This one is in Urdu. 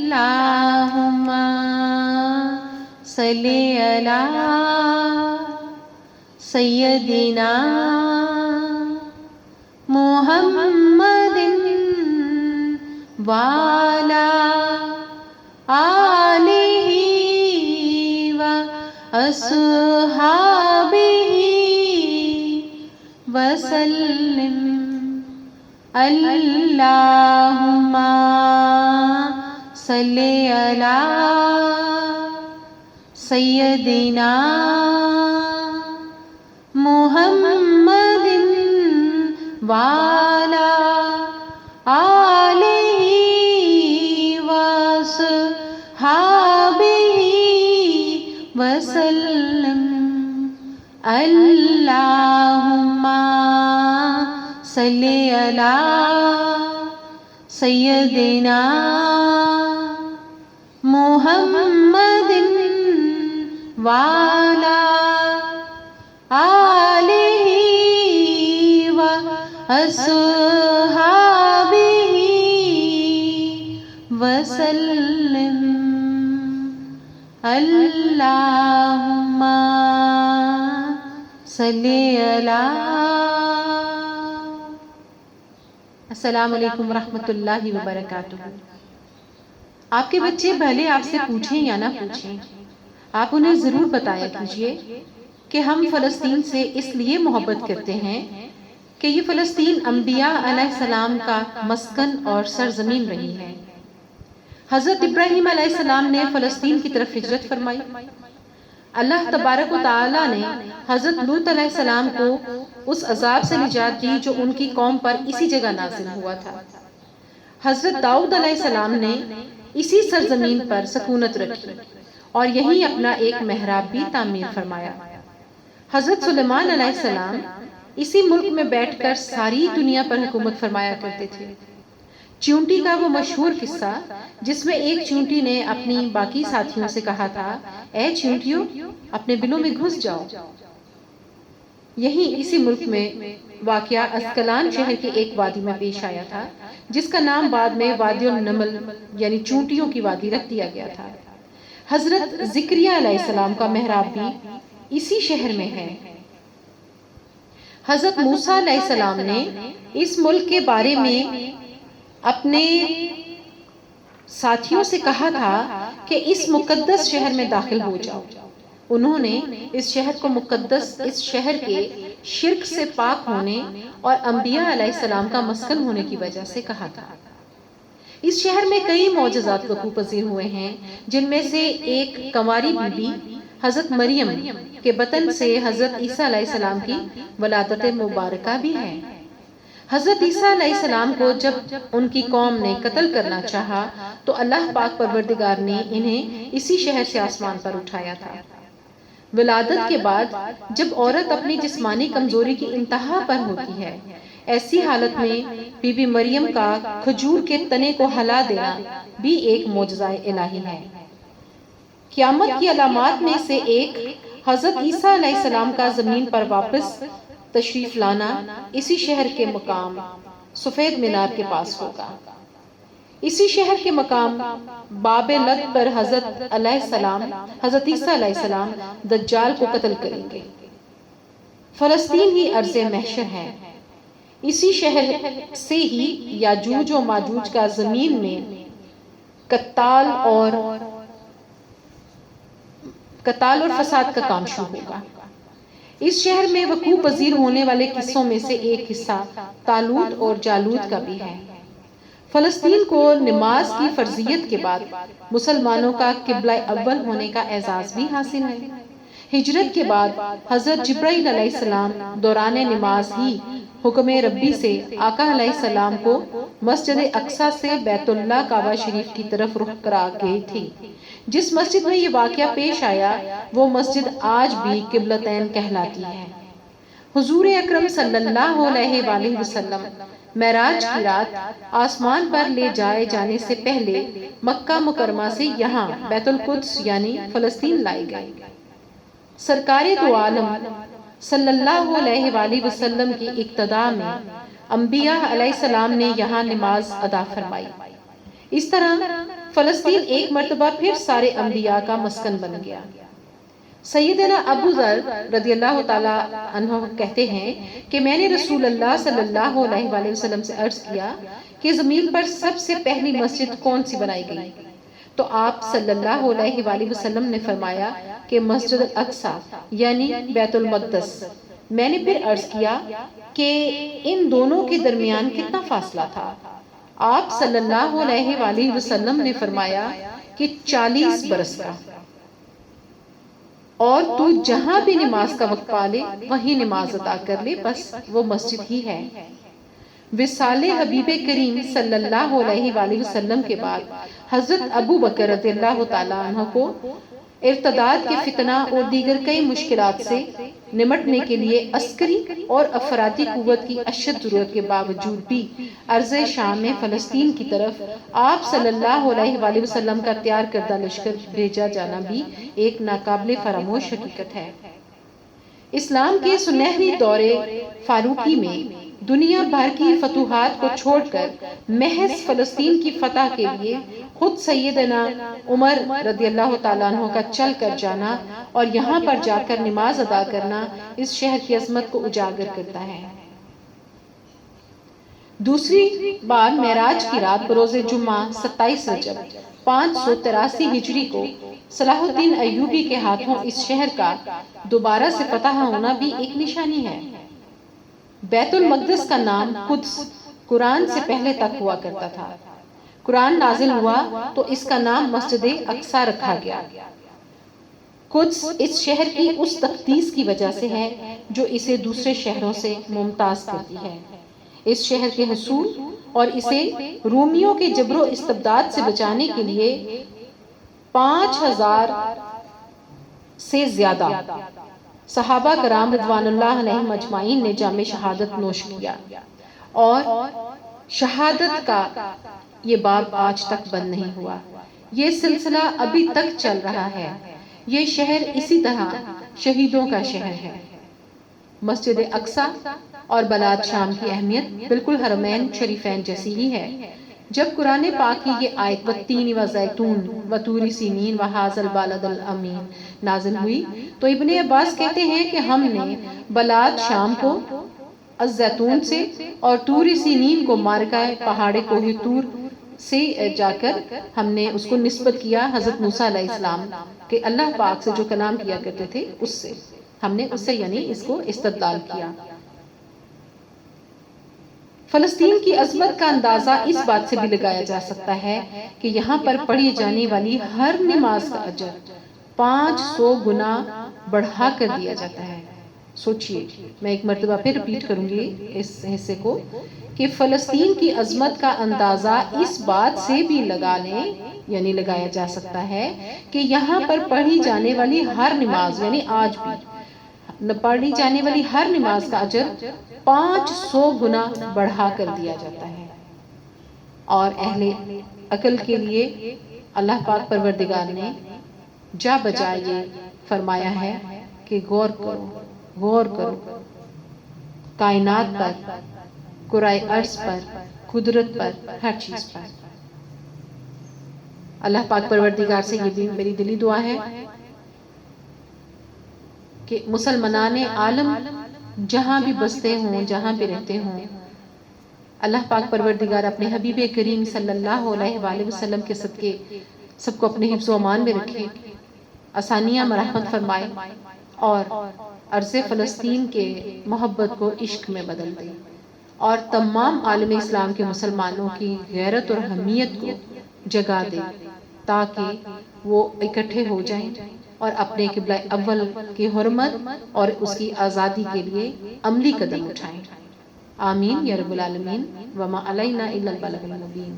اللہم صلی علی سیدنا محمد وعلی آلہ و اصحابہ وسلم اللہم صلی علی سیدنا محمد وعلی آلہ وصحابہ وسلم اللہم صلی علی سیدنا محمد وعلی آلہ وصحابہ وسلم اللہم صلی علی۔ السلام علیکم ورحمۃ اللہ وبرکاتہ۔ آپ کے بچے بھلے آپ سے پوچھیں یا نہ پوچھیں، آپ انہیں ضرور بتایا کیجیے کہ ہم فلسطین سے اس لیے محبت کرتے ہیں کہ یہ فلسطین انبیاء علیہ السلام کا مسکن اور سرزمین رہی ہے۔ حضرت ابراہیم علیہ السلام نے فلسطین کی طرف ہجرت فرمائی۔ اللہ تبارک و تعالیٰ نے حضرت لوط علیہ السلام کو اس عذاب سے نجات دی جو ان کی قوم پر اسی جگہ نازل ہوا تھا۔ حضرت داؤد علیہ السلام نے اسی سرزمین پر سکونت رکھی اور یہیں اپنا ایک محراب بھی تعمیر فرمایا۔ حضرت سلیمان علیہ السلام اسی ملک میں بیٹھ کر ساری دنیا پر حکومت فرمایا کرتے تھے۔ چیونٹی کا وہ مشہور قصہ جس میں ایک چیونٹی نے اپنی باقی ساتھیوں سے کہا تھا، اے چیونٹیوں اپنے بلوں میں گھس جاؤ، یہی اسی ملک میں واقعہ اسکلان شہر کے ایک وادی میں پیش آیا تھا جس کا نام بعد میں وادی النمل یعنی چونٹیوں کی وادی رکھ دیا گیا تھا۔ حضرت زکریا علیہ السلام کا محراب بھی اسی شہر میں ہے۔ حضرت موسیٰ علیہ السلام نے اس ملک کے بارے میں اپنے ساتھیوں سے کہا تھا کہ اس مقدس شہر میں داخل ہو جاؤ۔ انہوں نے اس شہر کو مقدس، اس شہر کے شرک سے پاک ہونے اور انبیاء علیہ السلام کا مسکن ہونے کی وجہ سے کہا تھا۔ اس شہر میں کئی معجزات وقوع پذیر ہوئے ہیں، جن میں سے ایک کنواری بی بی حضرت مریم کے بطن سے حضرت عیسیٰ علیہ السلام کی ولادت مبارکہ بھی ہے۔ حضرت عیسیٰ علیہ السلام کو جب ان کی قوم نے قتل کرنا چاہا تو اللہ پاک پروردگار نے انہیں اسی شہر سے آسمان پر اٹھایا تھا۔ ولادت کے بعد جب عورت اپنی جسمانی کمزوری کی انتہا پر ہوتی ہے، ایسی حالت میں بی بی مریم کا کھجور کے تنے کو ہلا دینا بھی ایک معجزہ الہی ہے۔ قیامت کی علامات میں سے ایک حضرت عیسیٰ علیہ السلام کا زمین پر واپس تشریف لانا اسی شہر کے مقام سفید مینار کے پاس ہوگا۔ اسی شہر کے مقام باب لد پر حضرت عیسیٰ علیہ السلام دجال کو قتل کریں گے۔ فلسطین ہی ارض محشر ہے۔ اسی شہر سے ہی یاجوج و ماجوج کا زمین میں قتال اور فساد کا کام شروع ہوگا۔ اس شہر میں وقوع پذیر ہونے والے قصوں میں سے ایک قصہ طالوت اور جالوت کا بھی ہے۔ فلسطین کو نماز کی فرضیت کے بعد مسلمانوں کا قبلہ اول ہونے کا اعزاز بھی حاصل ہے۔ ہجرت کے بعد حضرت جبرائیل علیہ السلام دوران نماز ہی حکم ربی سے آقا علیہ السلام کو مسجد اقصی سے بیت اللہ کعبہ شریف کی طرف رخ کرا گئی تھی۔ جس مسجد میں یہ واقعہ پیش آیا وہ مسجد آج بھی قبلتین کہلاتی ہے۔ حضور اکرم صلی اللہ علیہ وآلہ وسلم معراج کی رات آسمان پر لے جائے جانے سے پہلے مکہ مکرمہ سے یہاں بیت القدس یعنی فلسطین لائے گئے۔ سرکار دو عالم صلی اللہ علیہ وآلہ وسلم کی اقتداء میں انبیاء علیہ السلام نے یہاں نماز ادا فرمائی۔ اس طرح فلسطین ایک مرتبہ پھر سارے انبیاء کا مسکن بن گیا۔ سیدنا ابو ذر رضی اللہ تعالیٰ عنہ کہتے ہیں کہ میں نے رسول اللہ صلی اللہ علیہ وآلہ وسلم سے عرض کیا کہ زمین پر سب سے پہلی مسجد کون سی بنائی گئی؟ تو آپ صلی اللہ علیہ وآلہ وسلم نے فرمایا کہ مسجد الاقصیٰ یعنی بیت المقدس۔ میں نے پھر عرض کیا کہ ان دونوں کے درمیان کتنا فاصلہ تھا؟ آپ صلی اللہ علیہ وآلہ وسلم نے فرمایا کہ 40 برس کا، اور تو جہاں بھی نماز کا وقت پالے وہی نماز ادا کر لے، بس وہ مسجد ہی ہے۔ وصال حبیب کریم صلی اللہ علیہ وآلہ وسلم کے بعد حضرت ابو بکر رضی اللہ تعالیٰ عنہ کو ارتداد کے فتنہ اور دیگر کئی مشکلات سے نمٹنے کے لیے عسکری اور افرادی قوت کی اشد ضرورت کے باوجود بھی ارض شام میں فلسطین کی طرف آپ صلی اللہ علیہ وآلہ وسلم کا تیار کردہ لشکر بھیجا جانا بھی ایک ناقابل فراموش حقیقت ہے۔ اسلام کے سنہری دور فاروقی میں دنیا بھر کی فتوحات کو چھوڑ کر محض فلسطین کی فتح کے لیے خود سیدنا عمر رضی اللہ تعالیٰ عنہ کا چل کر جانا اور یہاں پر جا کر نماز ادا کرنا اس شہر کی عظمت کو اجاگر کرتا ہے۔ دوسری بار معراج کی رات بروز جمعہ 27 رجب 583 ہجری کو صلاح الدین ایوبی کے ہاتھوں اس شہر کا دوبارہ سے فتح ہونا بھی ایک نشانی ہے۔ بیت المقدس کا نام قدس قرآن سے پہلے تک ہوا کرتا تھا۔ قرآن نازل ہوا تو اس کا نام مسجد اقصیٰ رکھا گیا۔ قدس اس شہر کی اس تقدیس کی وجہ سے ہے جو اسے دوسرے شہروں سے ممتاز کرتی ہے۔ اس شہر کے حصول اور اسے رومیوں کے جبر و استبداد سے بچانے کے لیے 5000 سے زیادہ صحابہ کرام رضوان اللہ علیہم اجمعین نے جام شہادت نوش کیا، اور شہادت کا یہ باب آج تک بند نہیں ہوا۔ یہ سلسلہ ابھی تک چل رہا ہے۔ یہ شہر اسی طرح شہیدوں کا شہر ہے۔ مسجد اقصیٰ اور بلاد شام کی اہمیت بالکل حرمین شریفین جیسی ہی ہے۔ جب قرآن پاک کی یہ آیت والتین والزیتون وطور سینین وہذا البلد الامین نازل ہوئی تو ابن عباس کہتے ہیں کہ ہم نے بلاد شام کو الزیتون سے اور طور سینین کو مارکہ پہاڑ کوہ طور سے جا کر ہم نے اس کو نسبت کیا حضرت موسیٰ علیہ السلام کہ اللہ پاک سے جو کلام کیا کرتے تھے اس سے ہم نے اس سے یعنی اس کو استدلال کیا۔ فلسطین کی عظمت کا اندازہ اس بات سے بھی لگایا جا سکتا ہے کہ یہاں پر پڑھی جانے والی ہر نماز کا اجر 500 گنا بڑھا کر دیا جاتا ہے۔ سوچئے، میں ایک مرتبہ پھر ریپیٹ کروں گی اس حصے کو کہ فلسطین کی عظمت کا اندازہ اس بات سے بھی لگایا جا سکتا ہے کہ یہاں پر پڑھی جانے والی ہر نماز یعنی آج بھی پڑھی جانے والی ہر نماز کا اجر 500 گنا بڑھا کر دیا جاتا ہے۔ اور اہل عقل کے لیے اللہ پاک پروردگار نے جا بجا یہ فرمایا ہے کہ غور کرو کائنات پر، کرۂ ارض پر، قدرت پر، ہر چیز پر۔ اللہ پاک پروردگار سے یہ بھی میری دلی دعا ہے کہ مسلمانان عالم جہاں بھی بستے ہوں، جہاں بھی رہتے ہوں، اللہ پاک پروردگار اپنے حبیب کریم صلی اللہ علیہ وآلہ وسلم کے صدقے سب کو اپنے حفظ و امان میں رکھے، آسانیاں مرحمت فرمائے اور ارض فلسطین کے محبت کو عشق میں بدل دے، اور تمام عالم اسلام کے مسلمانوں کی غیرت اور حمیت کو جگا دے تاکہ وہ اکٹھے ہو جائیں اور اپنے قبلہ اول کی حرمت اور اس کی آزادی کے لیے عملی قدم اٹھائیں۔ آمین یا رب العالمین۔ وما علینا الا البلاغ المبین۔